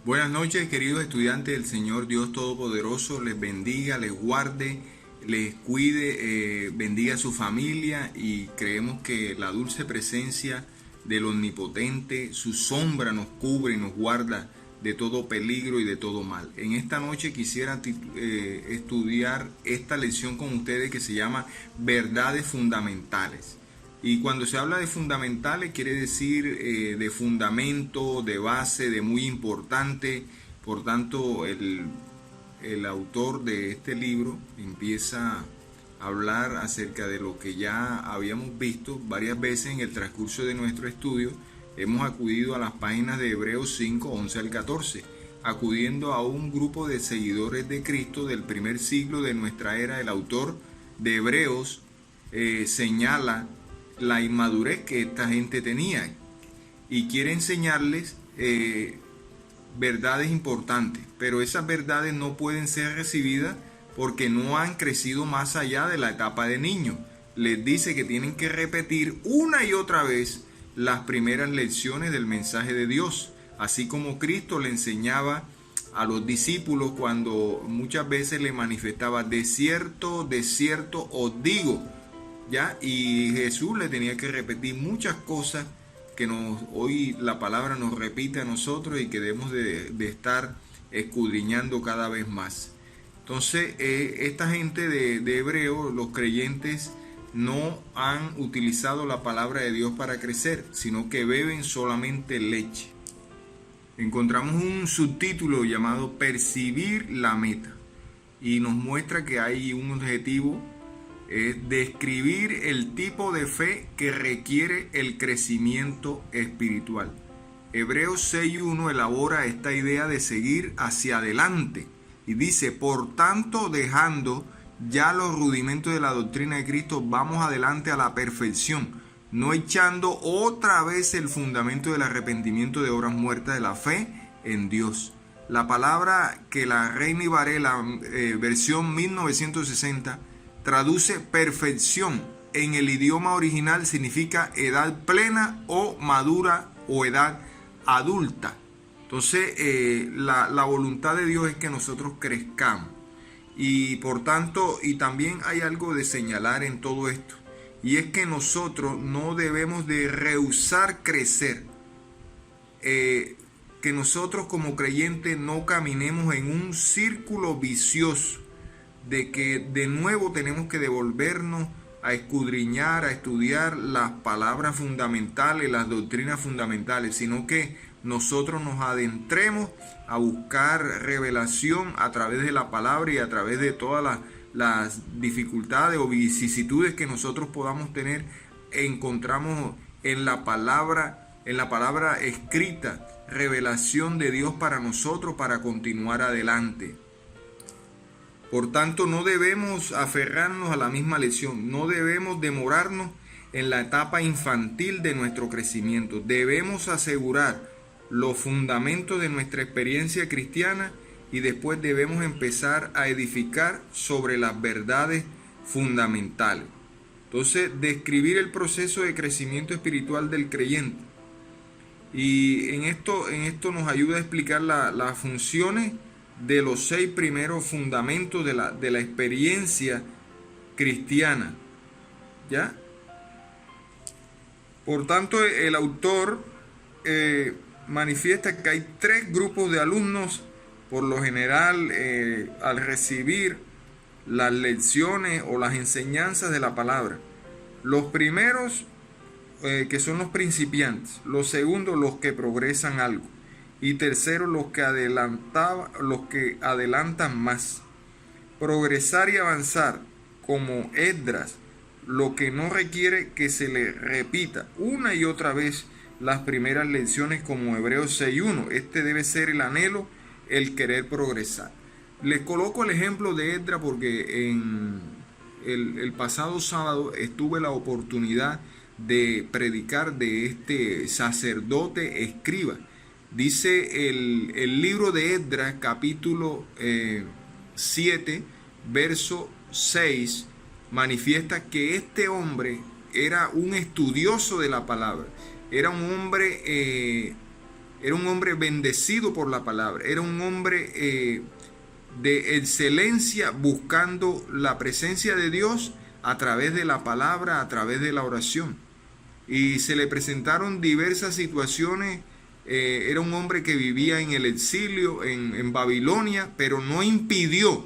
Buenas noches, queridos estudiantes del Señor Dios Todopoderoso. Les bendiga, les guarde, les cuide, bendiga a su familia, y creemos que la dulce presencia del Omnipotente, su sombra nos cubre y nos guarda de todo peligro y de todo mal. En esta noche quisiera estudiar esta lección con ustedes que se llama Verdades Fundamentales. Y cuando se habla de fundamentales quiere decir de fundamento, de base, de muy importante. Por tanto, el autor de este libro empieza a hablar acerca de lo que ya habíamos visto varias veces en el transcurso de nuestro estudio. Hemos acudido a las páginas de Hebreos 5, 11 al 14, acudiendo a un grupo de seguidores de Cristo del primer siglo de nuestra era. El autor de Hebreos señala la inmadurez que esta gente tenía y quiere enseñarles verdades importantes, pero esas verdades no pueden ser recibidas porque no han crecido más allá de la etapa de niño. Les dice que tienen que repetir una y otra vez las primeras lecciones del mensaje de Dios, así como Cristo le enseñaba a los discípulos cuando muchas veces le manifestaba: de cierto os digo, ¿ya? Y Jesús le tenía que repetir muchas cosas que hoy la palabra nos repite a nosotros y que debemos de estar escudriñando cada vez más. Entonces, esta gente de Hebreo, los creyentes, no han utilizado la palabra de Dios para crecer, sino que beben solamente leche. Encontramos un subtítulo llamado Percibir la meta, y nos muestra que hay un objetivo: es describir el tipo de fe que requiere el crecimiento espiritual. Hebreos 6.1 elabora esta idea de seguir hacia adelante y dice: por tanto, dejando ya los rudimentos de la doctrina de Cristo, vamos adelante a la perfección, no echando otra vez el fundamento del arrepentimiento de obras muertas de la fe en Dios. La palabra que la Reina Varela, versión 1960, traduce perfección en el idioma original, significa edad plena o madura o edad adulta. Entonces, la voluntad de Dios es que nosotros crezcamos. Y por tanto, y también hay algo de señalar en todo esto, y es que nosotros no debemos de rehusar crecer. Que nosotros como creyentes no caminemos en un círculo vicioso de que de nuevo tenemos que devolvernos a escudriñar, a estudiar las palabras fundamentales, las doctrinas fundamentales, sino que nosotros nos adentremos a buscar revelación a través de la palabra y a través de todas las dificultades o vicisitudes que nosotros podamos tener. Encontramos en la palabra escrita, revelación de Dios para nosotros, para continuar adelante. Por tanto, no debemos aferrarnos a la misma lección, no debemos demorarnos en la etapa infantil de nuestro crecimiento. Debemos asegurar los fundamentos de nuestra experiencia cristiana y después debemos empezar a edificar sobre las verdades fundamentales. Entonces, describir el proceso de crecimiento espiritual del creyente. Y en esto nos ayuda a explicar las funciones de los 6 primeros fundamentos de la experiencia cristiana, ¿ya? Por tanto, el autor manifiesta que hay 3 grupos de alumnos, por lo general, al recibir las lecciones o las enseñanzas de la palabra. Los primeros, que son los principiantes; los segundos, los que progresan algo; y tercero, los que adelantan más. Progresar y avanzar, como Esdras, lo que no requiere que se le repita una y otra vez las primeras lecciones, como Hebreos 6.1. Este debe ser el anhelo, el querer progresar. Les coloco el ejemplo de Esdras porque en el pasado sábado tuve la oportunidad de predicar de este sacerdote escriba. Dice el libro de Esdras, capítulo 7, verso 6, manifiesta que este hombre era un estudioso de la palabra, era un hombre era un hombre bendecido por la palabra, era un hombre de excelencia buscando la presencia de Dios a través de la palabra, a través de la oración. Y se le presentaron diversas situaciones. Era un hombre que vivía en el exilio, en Babilonia, pero no impidió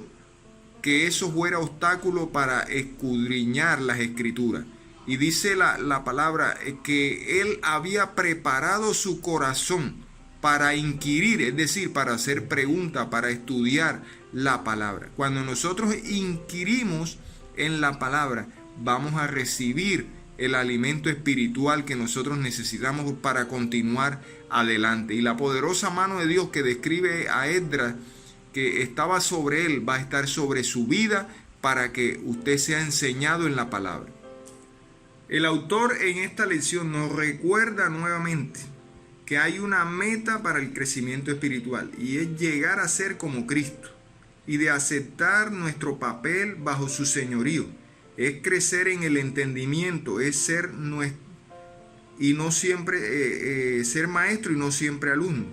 que eso fuera obstáculo para escudriñar las escrituras. Y dice la palabra que él había preparado su corazón para inquirir, es decir, para hacer preguntas, para estudiar la palabra. Cuando nosotros inquirimos en la palabra, vamos a recibir el alimento espiritual que nosotros necesitamos para continuar adelante. Y la poderosa mano de Dios que describe a Esdras, que estaba sobre él, va a estar sobre su vida para que usted sea enseñado en la palabra. El autor en esta lección nos recuerda nuevamente que hay una meta para el crecimiento espiritual y es llegar a ser como Cristo y de aceptar nuestro papel bajo su señorío. Es crecer en el entendimiento, es ser y no siempre ser maestro y no siempre alumno.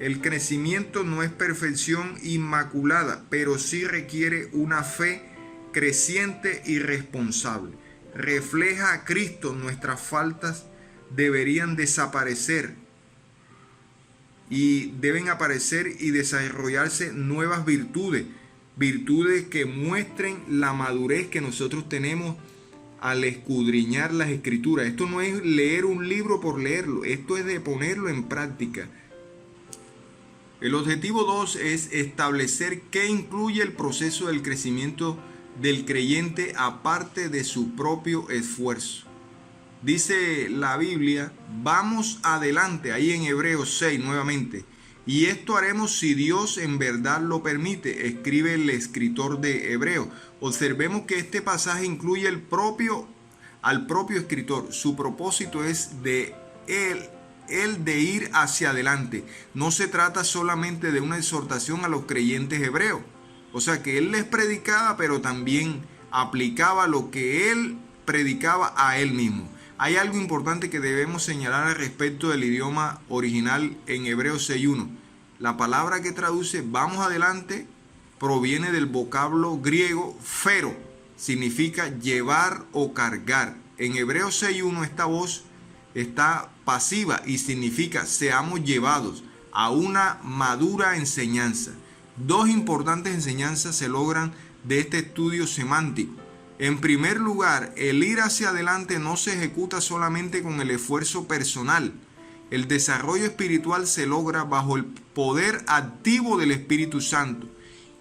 El crecimiento no es perfección inmaculada, pero sí requiere una fe creciente y responsable. Refleja a Cristo, nuestras faltas deberían desaparecer y deben aparecer y desarrollarse nuevas virtudes, virtudes que muestren la madurez que nosotros tenemos al escudriñar las escrituras. Esto no es leer un libro por leerlo, esto es de ponerlo en práctica. El objetivo 2 es establecer qué incluye el proceso del crecimiento del creyente aparte de su propio esfuerzo. Dice la Biblia, vamos adelante, ahí en Hebreos 6 nuevamente, y esto haremos si Dios en verdad lo permite, escribe el escritor de Hebreos. Observemos que este pasaje incluye al propio escritor. Su propósito es de el de ir hacia adelante. No se trata solamente de una exhortación a los creyentes hebreos. O sea que él les predicaba, pero también aplicaba lo que él predicaba a él mismo. Hay algo importante que debemos señalar al respecto del idioma original en Hebreos 6.1. La palabra que traduce vamos adelante proviene del vocablo griego fero. Significa llevar o cargar. En Hebreos 6.1 esta voz está pasiva y significa seamos llevados a una madura enseñanza. Dos importantes enseñanzas se logran de este estudio semántico. En primer lugar, el ir hacia adelante no se ejecuta solamente con el esfuerzo personal. El desarrollo espiritual se logra bajo el poder activo del Espíritu Santo.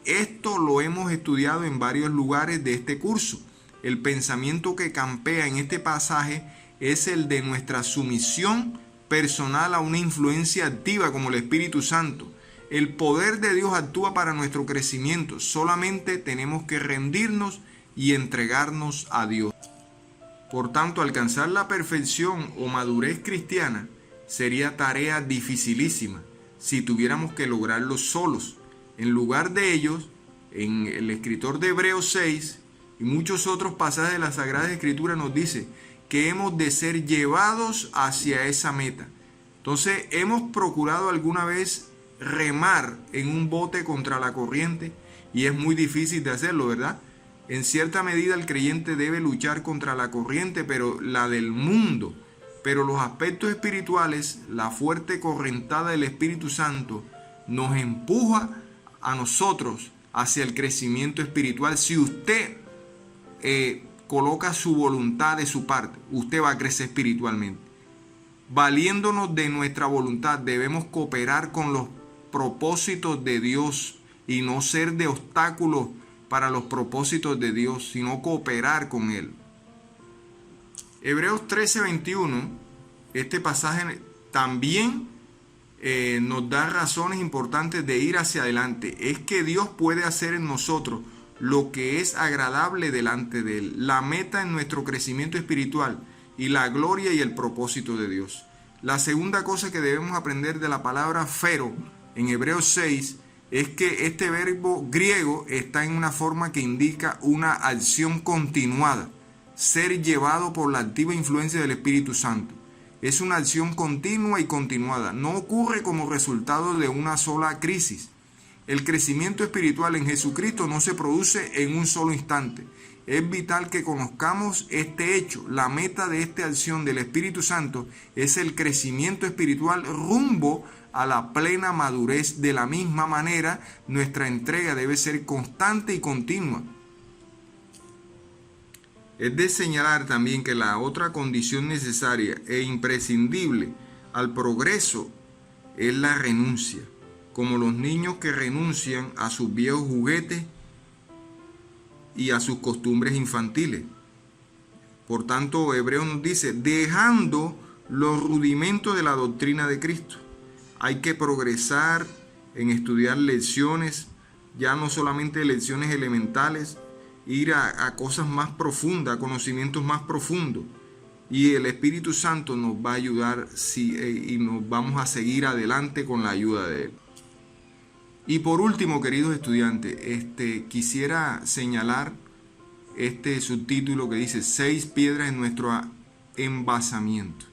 Esto lo hemos estudiado en varios lugares de este curso. El pensamiento que campea en este pasaje es el de nuestra sumisión personal a una influencia activa como el Espíritu Santo. El poder de Dios actúa para nuestro crecimiento. Solamente tenemos que rendirnos y entregarnos a Dios. Por tanto, alcanzar la perfección o madurez cristiana sería tarea dificilísima si tuviéramos que lograrlo solos. En lugar de ellos, en el escritor de Hebreos 6 y muchos otros pasajes de la Sagrada Escritura nos dice que hemos de ser llevados hacia esa meta. Entonces, ¿hemos procurado alguna vez remar en un bote contra la corriente? Y es muy difícil de hacerlo, ¿verdad? En cierta medida el creyente debe luchar contra la corriente, pero la del mundo. Pero los aspectos espirituales, la fuerte correntada del Espíritu Santo, nos empuja a nosotros hacia el crecimiento espiritual. Si usted coloca su voluntad de su parte, usted va a crecer espiritualmente. Valiéndonos de nuestra voluntad, debemos cooperar con los propósitos de Dios y no ser de obstáculos para los propósitos de Dios, sino cooperar con Él. Hebreos 13:21, este pasaje también nos da razones importantes de ir hacia adelante. Es que Dios puede hacer en nosotros lo que es agradable delante de Él. La meta en nuestro crecimiento espiritual y la gloria y el propósito de Dios. La segunda cosa que debemos aprender de la palabra fero en Hebreos 6 es que este verbo griego está en una forma que indica una acción continuada, ser llevado por la activa influencia del Espíritu Santo. Es una acción continua y continuada. No ocurre como resultado de una sola crisis. El crecimiento espiritual en Jesucristo no se produce en un solo instante. Es vital que conozcamos este hecho. La meta de esta acción del Espíritu Santo es el crecimiento espiritual rumbo a la plena madurez. De la misma manera, nuestra entrega debe ser constante y continua. Es de señalar también que la otra condición necesaria e imprescindible al progreso es la renuncia, como los niños que renuncian a sus viejos juguetes y a sus costumbres infantiles. Por tanto, Hebreos nos dice, dejando los rudimentos de la doctrina de Cristo. Hay que progresar en estudiar lecciones, ya no solamente lecciones elementales, ir a cosas más profundas, a conocimientos más profundos. Y el Espíritu Santo nos va a ayudar y nos vamos a seguir adelante con la ayuda de Él. Y por último, queridos estudiantes, quisiera señalar este subtítulo que dice 6 piedras en nuestro embasamiento.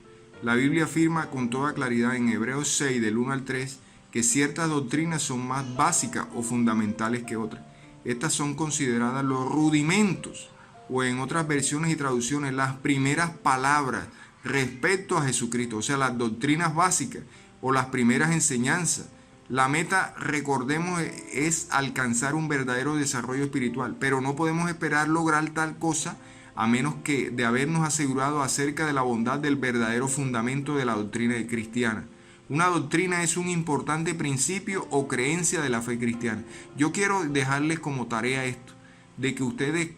La Biblia afirma con toda claridad en Hebreos 6, del 1 al 3, que ciertas doctrinas son más básicas o fundamentales que otras. Estas son consideradas los rudimentos, o en otras versiones y traducciones, las primeras palabras respecto a Jesucristo, o sea, las doctrinas básicas o las primeras enseñanzas. La meta, recordemos, es alcanzar un verdadero desarrollo espiritual, pero no podemos esperar lograr tal cosa a menos que de habernos asegurado acerca de la bondad del verdadero fundamento de la doctrina cristiana. Una doctrina es un importante principio o creencia de la fe cristiana. Yo quiero dejarles como tarea esto, de que ustedes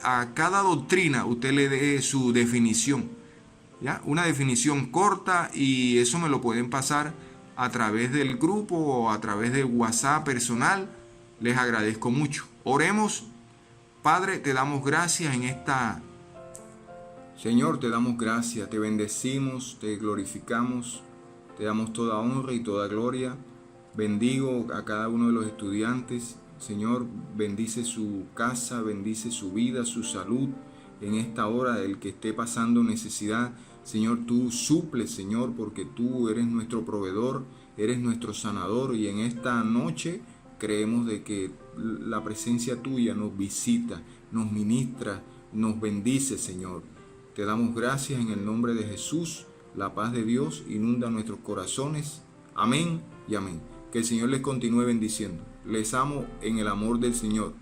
a cada doctrina usted le dé su definición, ¿ya? Una definición corta, y eso me lo pueden pasar a través del grupo o a través del WhatsApp personal. Les agradezco mucho. Oremos. Padre, te damos gracias en esta... Señor, te damos gracias, te bendecimos, te glorificamos, te damos toda honra y toda gloria. Bendigo a cada uno de los estudiantes. Señor, bendice su casa, bendice su vida, su salud en esta hora, del que esté pasando necesidad. Señor, tú suples, Señor, porque tú eres nuestro proveedor, eres nuestro sanador, y en esta noche creemos de que la presencia tuya nos visita, nos ministra, nos bendice, Señor. Te damos gracias en el nombre de Jesús. La paz de Dios inunda nuestros corazones. Amén y amén. Que el Señor les continúe bendiciendo. Les amo en el amor del Señor.